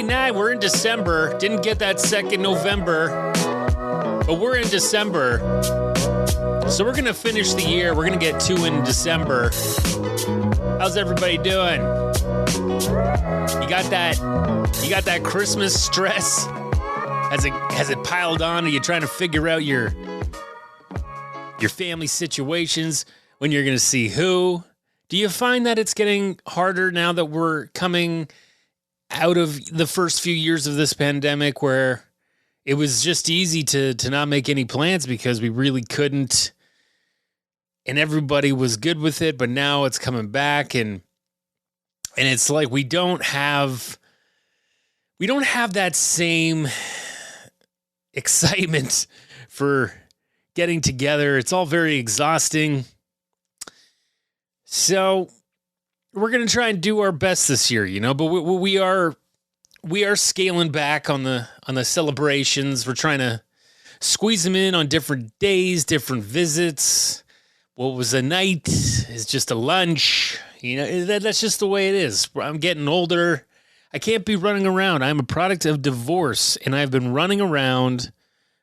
29. We're in December. Didn't get that second November, but we're in December. So we're going to finish the year. We're going to get 2 in December. How's everybody doing? You got that Christmas stress? Has it piled on? Are you trying to figure out your family situations, when you're going to see who? Do you find that it's getting harder now that we're coming out of the first few years of this pandemic, where it was just easy to not make any plans because we really couldn't, and everybody was good with it, but now it's coming back, and it's like we don't have that same excitement for getting together. It's all very exhausting. So we're going to try and do our best this year, but we are scaling back on the celebrations. We're trying to squeeze them in on different days, different visits. What was a night is just a lunch. That's just the way it is. I'm getting older. I can't be running around. I'm a product of divorce, and I've been running around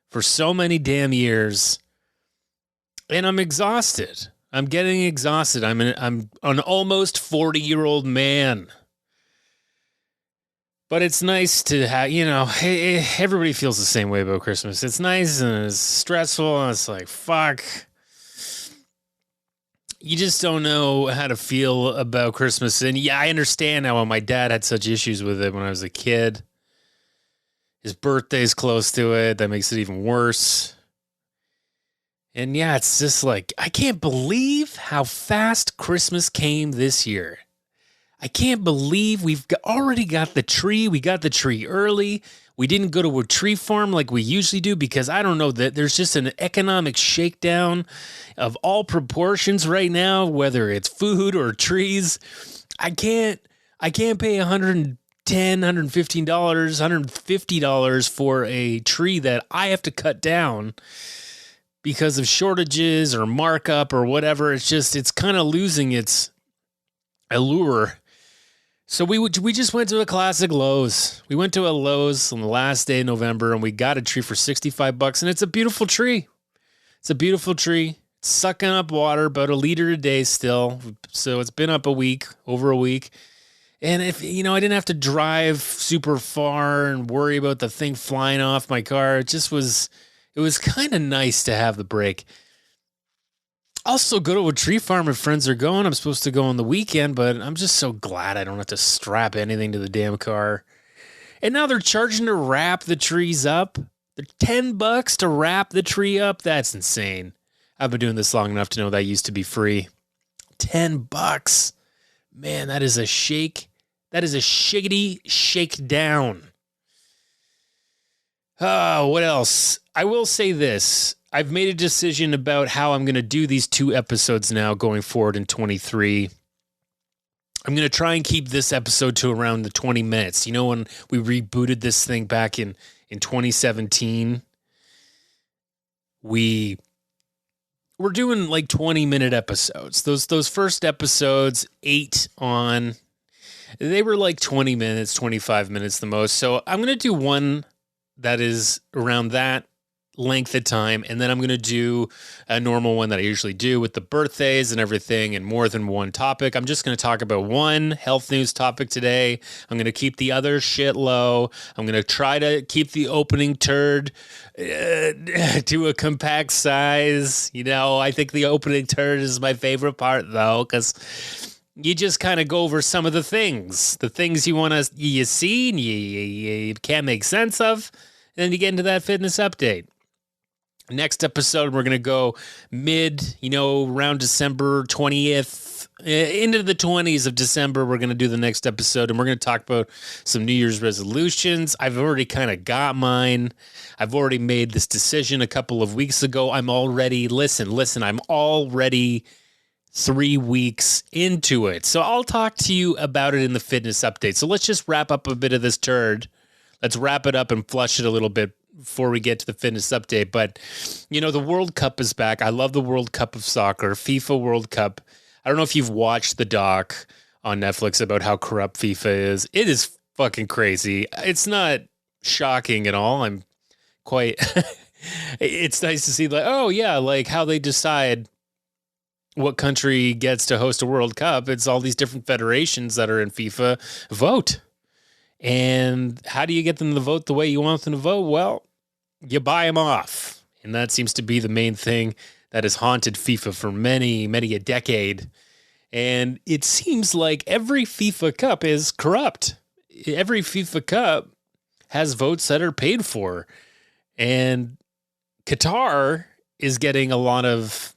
for so many damn years, and I'm exhausted. I'm getting exhausted. I'm an almost 40-year-old man. But it's nice to have, everybody feels the same way about Christmas. It's nice and it's stressful, and it's like, fuck. You just don't know how to feel about Christmas. And yeah, I understand now why my dad had such issues with it when I was a kid. His birthday's close to it. That makes it even worse. And yeah, it's just like, I can't believe how fast Christmas came this year. I can't believe we've already got the tree. We got the tree early. We didn't go to a tree farm like we usually do because I don't know, that there's just an economic shakedown of all proportions right now, whether it's food or trees. I can't pay $110, $115, $150 for a tree that I have to cut down because of shortages or markup or whatever. It's kind of losing its allure. So we just went to a classic Lowe's. We went to a Lowe's on the last day of November, and we got a tree for $65, and it's a beautiful tree. It's a beautiful tree. It's sucking up water, about a liter a day still. So it's been up over a week. And if, I didn't have to drive super far and worry about the thing flying off my car. It was kind of nice to have the break. I'll still go to a tree farm if friends are going. I'm supposed to go on the weekend, but I'm just so glad I don't have to strap anything to the damn car. And now they're charging to wrap the trees up. They're $10 to wrap the tree up. That's insane. I've been doing this long enough to know that used to be free. $10. Man, that is a shake. That is a shiggity shake down. What else? I will say this. I've made a decision about how I'm going to do these 2 episodes now going forward in 23. I'm going to try and keep this episode to around the 20 minutes. When we rebooted this thing back in 2017, we were doing like 20-minute episodes. Those first episodes, 8 on, they were like 20 minutes, 25 minutes the most. So I'm going to do one that is around that length of time, and then I'm going to do a normal one that I usually do with the birthdays and everything and more than one topic. I'm just going to talk about one health news topic today. I'm going to keep the other shit low. I'm going to try to keep the opening turd to a compact size. I think the opening turd is my favorite part though, because you just kind of go over some of the things you see and you can't make sense of. And then you get into that fitness update. Next episode, we're going to go around December 20th, into the 20s of December. We're going to do the next episode, and we're going to talk about some New Year's resolutions. I've already kind of got mine. I've already made this decision a couple of weeks ago. I'm already 3 weeks into it. So I'll talk to you about it in the fitness update. So let's just wrap up a bit of this turd. Let's wrap it up and flush it a little bit before we get to the fitness update. But, the World Cup is back. I love the World Cup of soccer, FIFA World Cup. I don't know if you've watched the doc on Netflix about how corrupt FIFA is. It is fucking crazy. It's not shocking at all. I'm quite, it's nice to see like, oh yeah, like how they decide what country gets to host a World Cup. It's all these different federations that are in FIFA vote. And how do you get them to vote the way you want them to vote? Well, you buy them off. And that seems to be the main thing that has haunted FIFA for many, many a decade. And it seems like every FIFA Cup is corrupt. Every FIFA Cup has votes that are paid for. And Qatar is getting a lot of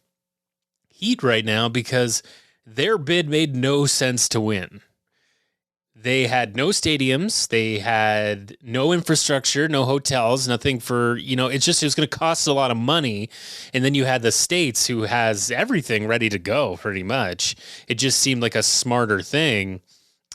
heat right now because their bid made no sense to win. They had no stadiums. They had no infrastructure, no hotels, nothing for, it was going to cost a lot of money. And then you had the States who has everything ready to go pretty much. It just seemed like a smarter thing.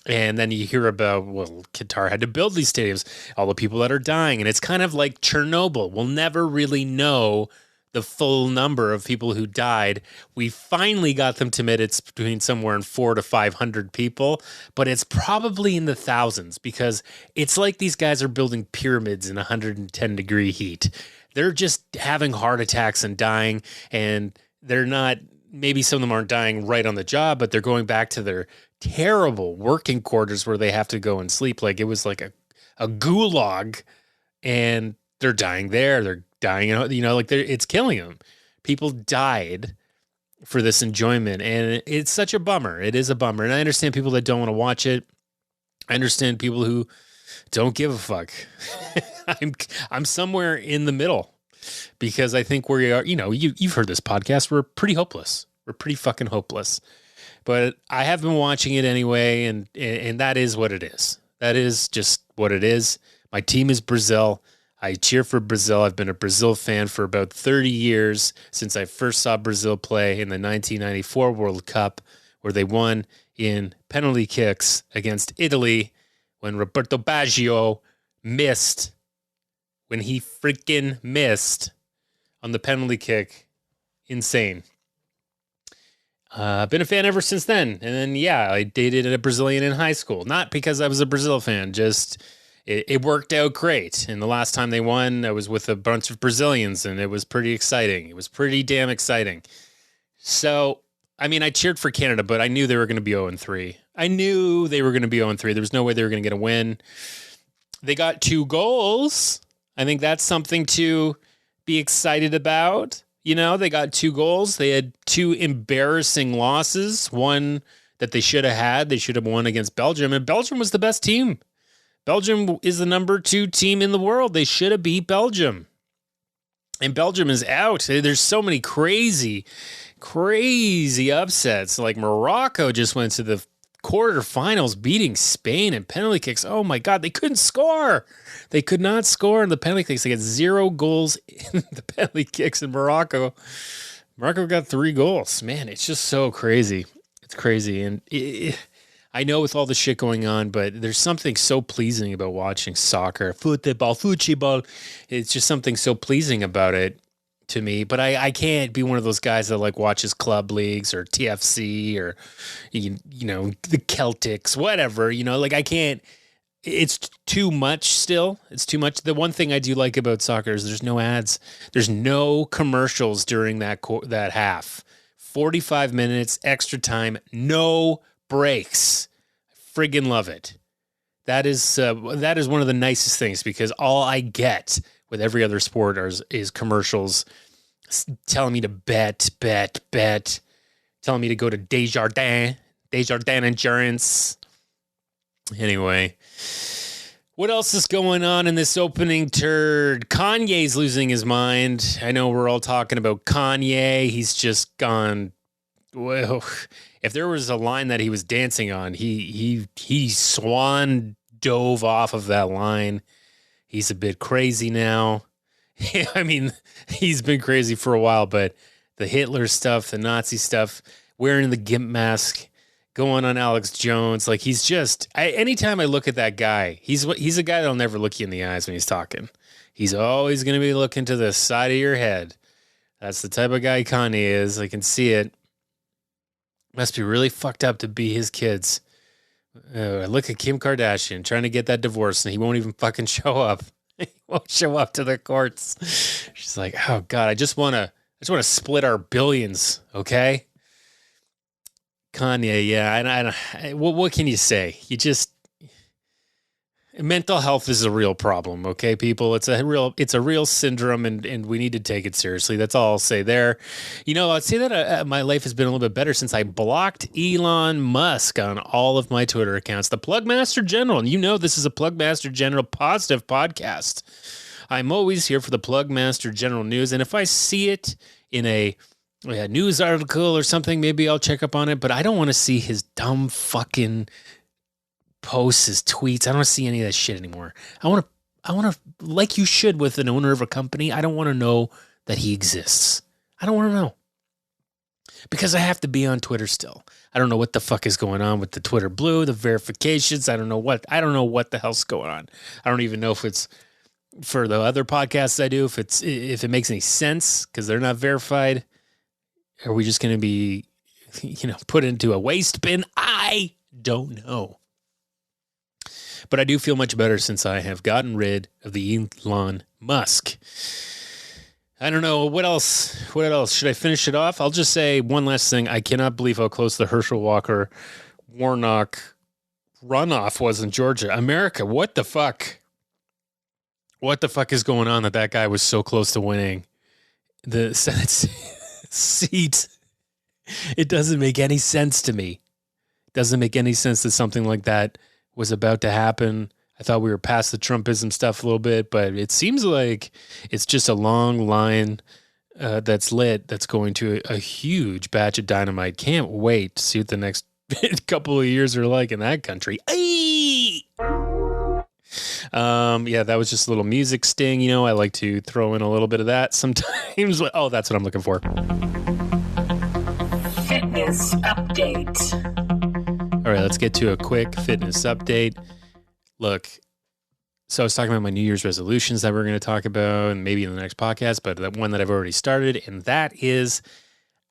And then you hear about, well, Qatar had to build these stadiums, all the people that are dying. And it's kind of like Chernobyl. We'll never really know the full number of people who died. We finally got them to admit it's between somewhere in 400 to 500 people, but it's probably in the thousands because it's like these guys are building pyramids in 110-degree heat. They're just having heart attacks and dying, and they're not, maybe some of them aren't dying right on the job, but they're going back to their terrible working quarters where they have to go and sleep. Like it was like a gulag, and they're dying there. They're dying, it's killing them. People died for this enjoyment, and it's such a bummer. It is a bummer, and I understand people that don't want to watch it. I understand people who don't give a fuck. I'm somewhere in the middle because I think we are. You've heard this podcast. We're pretty hopeless. We're pretty fucking hopeless. But I have been watching it anyway, and that is what it is. That is just what it is. My team is Brazil. I cheer for Brazil. I've been a Brazil fan for about 30 years since I first saw Brazil play in the 1994 World Cup, where they won in penalty kicks against Italy when Roberto Baggio missed, when he freaking missed on the penalty kick. Insane. Been a fan ever since then. And then, I dated a Brazilian in high school. Not because I was a Brazil fan, just it worked out great. And the last time they won, I was with a bunch of Brazilians, and it was pretty exciting. It was pretty damn exciting. So, I cheered for Canada, but I knew they were going to be 0-3. I knew they were going to be 0-3. There was no way they were going to get a win. They got 2 goals. I think that's something to be excited about. They got 2 goals. They had 2 embarrassing losses. One that they should have had. They should have won against Belgium, and Belgium was the best team. Belgium is the number 2 team in the world. They should have beat Belgium. And Belgium is out. There's so many crazy, crazy upsets. Like Morocco just went to the quarterfinals beating Spain in penalty kicks. Oh my God, they couldn't score. They could not score in the penalty kicks. They got 0 goals in the penalty kicks in Morocco. Morocco got 3 goals. Man, it's just so crazy. It's crazy. And I know with all the shit going on, but there's something so pleasing about watching soccer. Football. It's just something so pleasing about it to me. But I can't be one of those guys that like watches club leagues or TFC or, the Celtics, whatever. I can't. It's too much still. It's too much. The one thing I do like about soccer is there's no ads. There's no commercials during that half. 45 minutes, extra time, no breaks. I friggin' love it. That is one of the nicest things because all I get with every other sport is commercials telling me to bet, telling me to go to Desjardins Insurance. Anyway, what else is going on in this opening turd? Kanye's losing his mind. I know we're all talking about Kanye. He's just gone. Well, if there was a line that he was dancing on, he swan dove off of that line. He's a bit crazy now. He's been crazy for a while, but the Hitler stuff, the Nazi stuff, wearing the gimp mask, going on Alex Jones, like he's just. Anytime I look at that guy, he's a guy that'll never look you in the eyes when he's talking. He's always going to be looking to the side of your head. That's the type of guy Kanye is. I can see it. Must be really fucked up to be his kids. Look at Kim Kardashian trying to get that divorce, and he won't even fucking show up. He won't show up to the courts. She's like, oh God, I just want to split our billions, okay? Kanye, yeah. What can you say? Mental health is a real problem, okay, people? It's a real syndrome, and we need to take it seriously. That's all I'll say there. I'd say that my life has been a little bit better since I blocked Elon Musk on all of my Twitter accounts. The Plugmaster General, and this is a Plugmaster General positive podcast. I'm always here for the Plugmaster General news, and if I see it in a news article or something, maybe I'll check up on it, but I don't want to see his dumb fucking posts, his tweets. I don't want to see any of that shit anymore. I want to, like you should with an owner of a company, I don't want to know that he exists. I don't want to know. Because I have to be on Twitter still. I don't know what the fuck is going on with the Twitter Blue, the verifications. I don't know what the hell's going on. I don't even know if it's for the other podcasts I do, if it makes any sense, because they're not verified. Are we just going to be, put into a waste bin? I don't know. But I do feel much better since I have gotten rid of the Elon Musk. I don't know. What else? Should I finish it off? I'll just say one last thing. I cannot believe how close the Herschel Walker Warnock runoff was in Georgia. America, what the fuck? What the fuck is going on that guy was so close to winning the Senate seat? It doesn't make any sense to me. It doesn't make any sense that something like that was about to happen. I thought we were past the Trumpism stuff a little bit, but it seems like it's just a long line that's lit that's going to a huge batch of dynamite. Can't wait to see what the next couple of years are like in that country. Yeah, that was just a little music sting. I like to throw in a little bit of that sometimes. Oh, that's what I'm looking for. Fitness update. All right, let's get to a quick fitness update. Look, so I was talking about my New Year's resolutions that we're going to talk about, and maybe in the next podcast, but that one that I've already started, and that is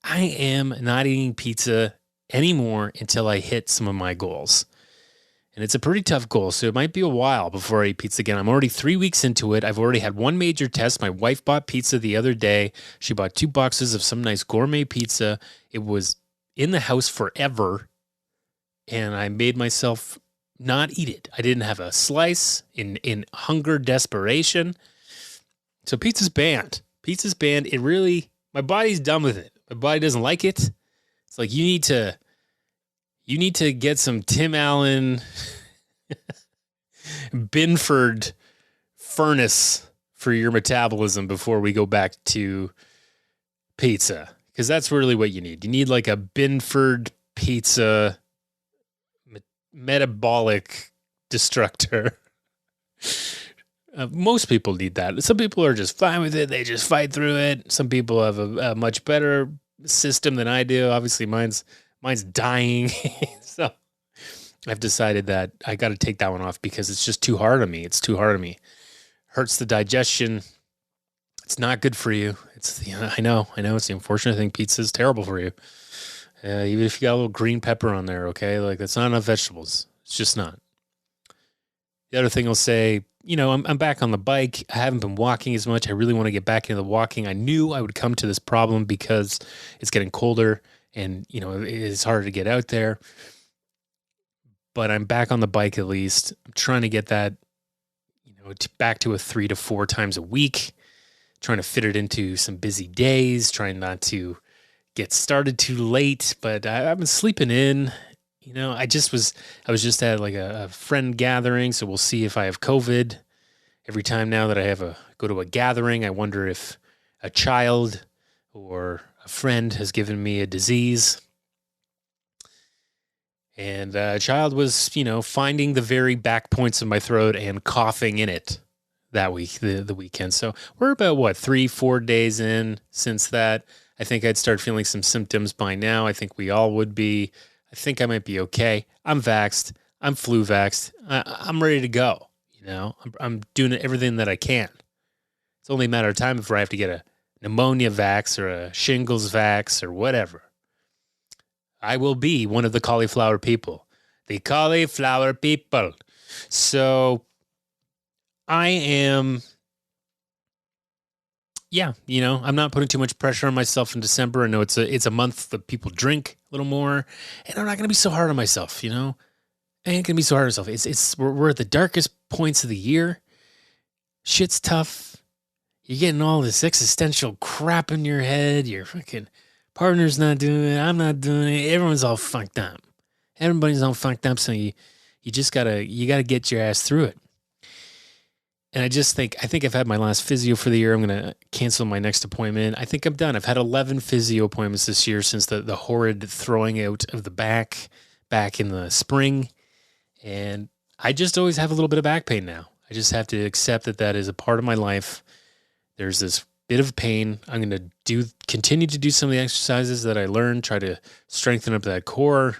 I am not eating pizza anymore until I hit some of my goals. And it's a pretty tough goal, so it might be a while before I eat pizza again. I'm already 3 weeks into it. I've already had one major test. My wife bought pizza the other day. She bought 2 boxes of some nice gourmet pizza. It was in the house forever. And I made myself not eat it. I didn't have a slice in hunger desperation. So pizza's banned. Pizza's banned. It really, my body's done with it. My body doesn't like it. It's like you need to get some Tim Allen Binford furnace for your metabolism before we go back to pizza. Because that's really what you need. You need like a Binford pizza metabolic destructor. Most people need that. Some people are just fine with it. They just fight through it. Some people have a much better system than I do. Obviously, mine's dying. So I've decided that I got to take that one off because it's just too hard on me. It's too hard on me. Hurts the digestion. It's not good for you. I know. It's the unfortunate thing. Pizza is terrible for you. Even if you got a little green pepper on there, okay? Like, that's not enough vegetables. It's just not. The other thing I'll say, I'm back on the bike. I haven't been walking as much. I really want to get back into the walking. I knew I would come to this problem because it's getting colder and, it's harder to get out there. But I'm back on the bike at least. I'm trying to get that, back to a 3 to 4 times a week. Trying to fit it into some busy days. Trying not to get started too late, but I've been sleeping in. I was just at like a friend gathering, so we'll see if I have COVID. Every time now that I go to a gathering, I wonder if a child or a friend has given me a disease. And a child was, finding the very back points of my throat and coughing in it that week, the weekend. So we're about 3-4 days in since that. I think I'd start feeling some symptoms by now. I think we all would be. I think I might be okay. I'm vaxxed. I'm flu vaxxed. I'm ready to go. I'm doing everything that I can. It's only a matter of time before I have to get a pneumonia vax or a shingles vax or whatever. I will be one of the cauliflower people. The cauliflower people. So I am, I'm not putting too much pressure on myself in December. I know it's a month that people drink a little more, and I'm not going to be so hard on myself, I ain't going to be so hard on myself. We're at the darkest points of the year. Shit's tough. You're getting all this existential crap in your head. Your fucking partner's not doing it. I'm not doing it. Everyone's all fucked up. Everybody's all fucked up. So you just gotta get your ass through it. And I think I've had my last physio for the year. I'm going to cancel my next appointment. I think I'm done. I've had 11 physio appointments this year since the horrid throwing out of the back in the spring. And I just always have a little bit of back pain now. I just have to accept that is a part of my life. There's this bit of pain. I'm going to continue to do some of the exercises that I learned, try to strengthen up that core.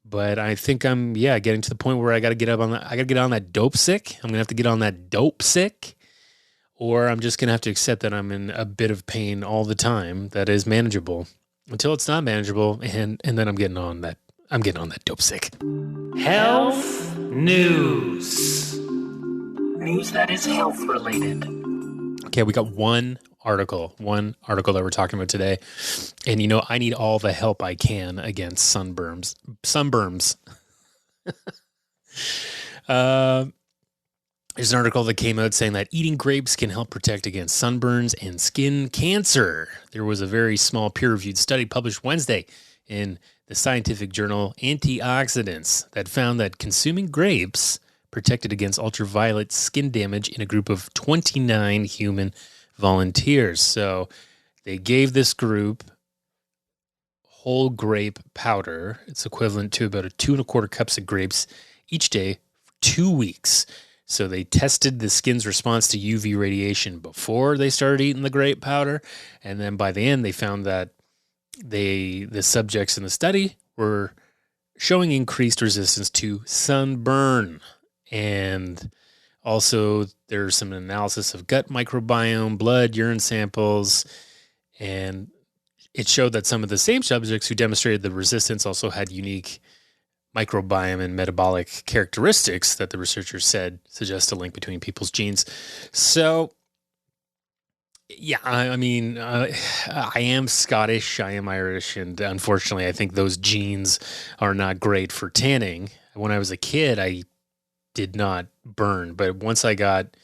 But I think I'm, getting to the point where I got to get on that dope sick. I'm going to have to get on that dope sick, or I'm just going to have to accept that I'm in a bit of pain all the time that is manageable until it's not manageable. And then I'm getting on that dope sick. Health news. News that is health related. Okay, we got one article that we're talking about today. And I need all the help I can against sunburns. There's an article that came out saying that eating grapes can help protect against sunburns and skin cancer. There was a very small peer-reviewed study published Wednesday in the scientific journal Antioxidants that found that consuming grapes protected against ultraviolet skin damage in a group of 29 human volunteers. So they gave this group whole grape powder. It's equivalent to about 2.25 cups of grapes each day for 2 weeks. So they tested the skin's response to UV radiation before they started eating the grape powder. And then by the end, they found that the subjects in the study were showing increased resistance to sunburn. And also there's some analysis of gut microbiome, blood, urine samples, and it showed that some of the same subjects who demonstrated the resistance also had unique microbiome and metabolic characteristics that the researchers said suggest a link between people's genes. So, I am Scottish, I am Irish, and unfortunately, I think those genes are not great for tanning. When I was a kid, I did not burn, but once I got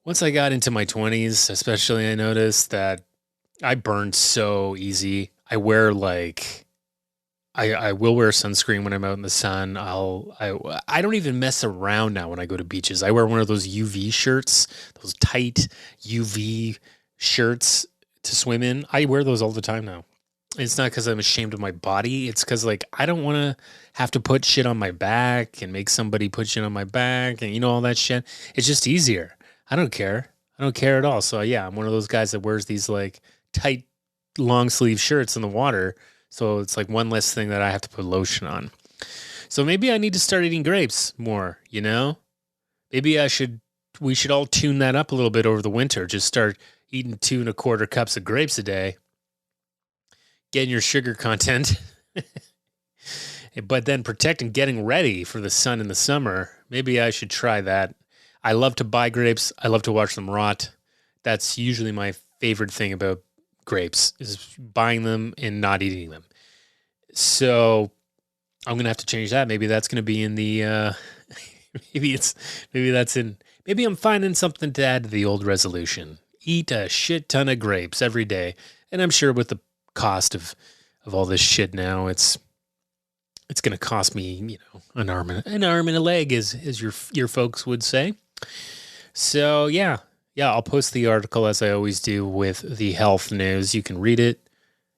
into my 20s, especially, I noticed that I burned so easy. I wear I will wear sunscreen when I'm out in the sun. I don't even mess around now when I go to beaches. I wear one of those UV shirts, those tight UV shirts to swim in. I wear those all the time now. It's not because I'm ashamed of my body. It's because I don't want to have to put shit on my back and make somebody put shit on my back and all that shit. It's just easier. I don't care. I don't care at all. So I'm one of those guys that wears these tight long sleeve shirts in the water. So it's one less thing that I have to put lotion on. So maybe I need to start eating grapes more, Maybe we should all tune that up a little bit over the winter. Just start eating 2.25 cups of grapes a day. Getting your sugar content. But then protect and getting ready for the sun in the summer. Maybe I should try that. I love to buy grapes. I love to watch them rot. That's usually my favorite thing about grapes, is buying them and not eating them. So I'm going to have to change that. Maybe that's going to be in the, maybe I'm finding something to add to the old resolution. Eat a shit ton of grapes every day. And I'm sure with the cost of all this shit now, it's going to cost me, an arm and a leg, as your folks would say. So I'll post the article as I always do with the health news. You can read it.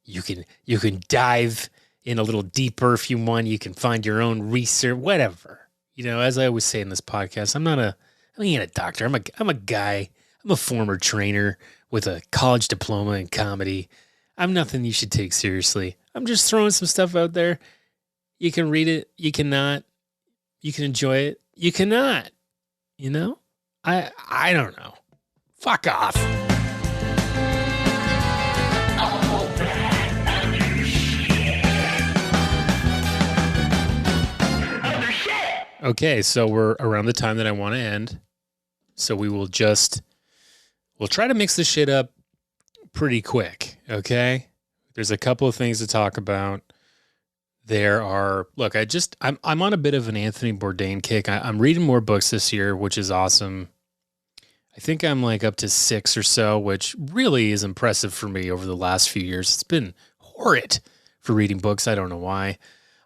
You can dive in a little deeper if you want. You can find your own research, whatever. As I always say in this podcast, I ain't a doctor. I'm a guy. I'm a former trainer with a college diploma in comedy. I'm nothing you should take seriously. I'm just throwing some stuff out there. You can read it. You cannot. You can enjoy it. You cannot. I don't know. Fuck off. Okay, so we're around the time that I want to end. So we'll try to mix this shit up pretty quick, okay? There's a couple of things to talk about. I'm on a bit of an Anthony Bourdain kick. I'm reading more books this year, which is awesome. I think I'm like up to 6 or so, which really is impressive for me over the last few years. It's been horrid for reading books. I don't know why.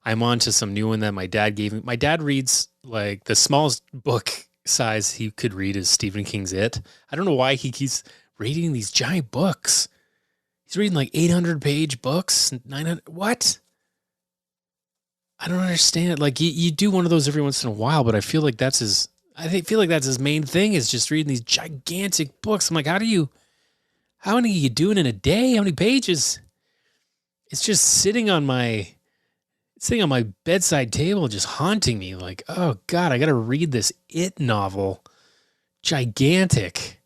I'm on to some new one that my dad gave me. My dad reads like the smallest book size he could read is Stephen King's It. I don't know why he keeps reading these giant books. He's reading like 800-page books, 900. What? I don't understand. Like you do one of those every once in a while, but I feel like that's his main thing is just reading these gigantic books. I'm like, how many are you doing in a day? How many pages? It's just sitting on my bedside table, just haunting me. Like, oh God, I got to read this It novel. Gigantic.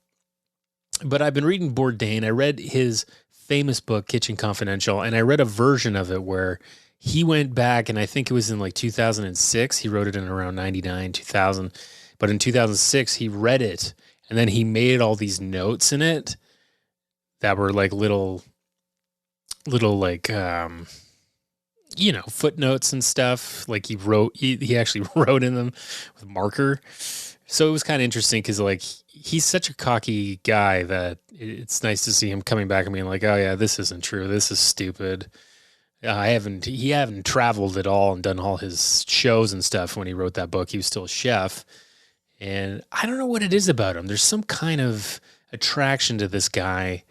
But I've been reading Bourdain. I read his famous book, Kitchen Confidential, and I read a version of it where he went back, and I think it was in like 2006. He wrote it in around 99, 2000. But in 2006, he read it, and then he made all these notes in it that were like little like, footnotes and stuff. Like he actually wrote in them with marker. So it was kind of interesting because like he's such a cocky guy that it's nice to see him coming back and being like, oh yeah, this isn't true. This is stupid. He hadn't traveled at all and done all his shows and stuff when he wrote that book. He was still a chef. And I don't know what it is about him. There's some kind of attraction to this guy,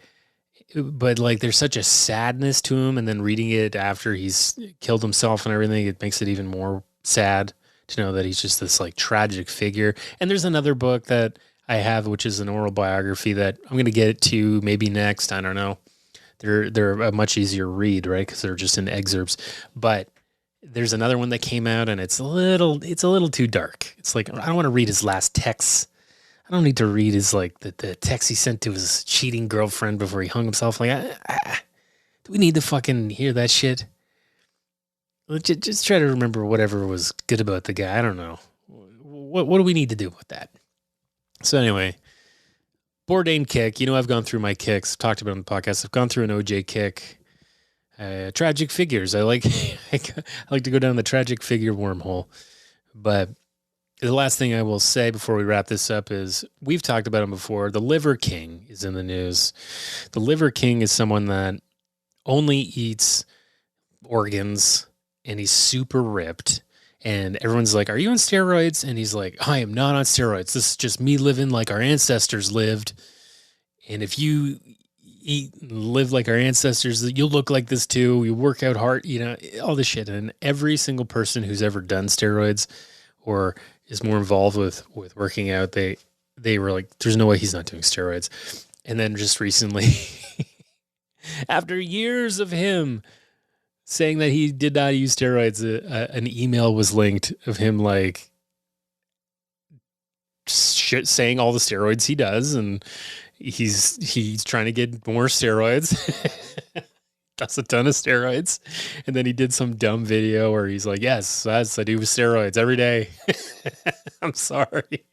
but like there's such a sadness to him. And then reading it after he's killed himself and everything, it makes it even more sad to know that he's just this like tragic figure. And there's another book that I have, which is an oral biography that I'm going to get to maybe next. I don't know. They're a much easier read, right? Because they're just in excerpts. But there's another one that came out, and it's a little too dark. It's like I don't want to read his last texts. I don't need to read his like the text he sent to his cheating girlfriend before he hung himself. Like, do we need to fucking hear that shit? Just try to remember whatever was good about the guy. I don't know. What do we need to do with that? So anyway. Bourdain kick. I've gone through my kicks. Talked about it on the podcast. I've gone through an OJ kick. Tragic figures. I like to go down the tragic figure wormhole. But the last thing I will say before we wrap this up is we've talked about him before. The Liver King is in the news. The Liver King is someone that only eats organs and he's super ripped. And everyone's like, are you on steroids? And he's like, I am not on steroids. This is just me living like our ancestors lived. And if you live like our ancestors, you'll look like this too. You work out hard, all this shit. And every single person who's ever done steroids or is more involved with working out, they were like, there's no way he's not doing steroids. And then just recently, after years of him saying that he did not use steroids, an email was linked of him like saying all the steroids he does, and he's trying to get more steroids. Does a ton of steroids, and then he did some dumb video where he's like, "Yes, I do steroids every day." I'm sorry.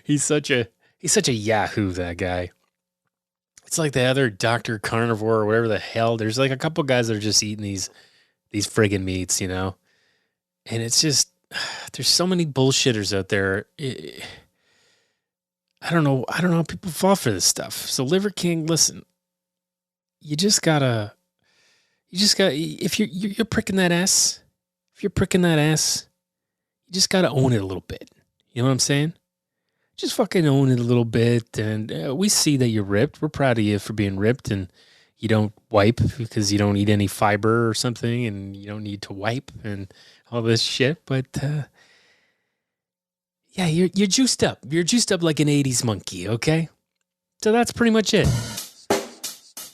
He's such a yahoo, that guy. It's like the other Dr. Carnivore or whatever the hell. There's like a couple guys that are just eating these friggin' meats, And it's just, there's so many bullshitters out there. I don't know how people fall for this stuff. So Liver King, listen, if you're pricking that ass, you just got to own it a little bit. You know what I'm saying? Just fucking own it a little bit. And we see that you're ripped. We're proud of you for being ripped, and you don't wipe because you don't eat any fiber or something, and you don't need to wipe and all this shit. But yeah, you're juiced up. You're juiced up like an 80s monkey, okay? So that's pretty much it.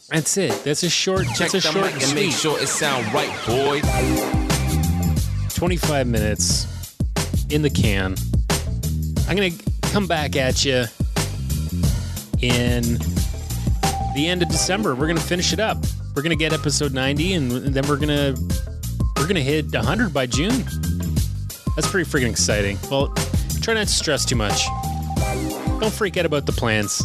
That's it. That's a short and sweet. Make sure it sound right, boy. 25 minutes in the can. I'm going to come back at you in the end of December. We're going to finish it up. We're going to get episode 90, and then we're going to hit 100 by June. That's pretty freaking exciting. Well, try not to stress too much. Don't freak out about the plans.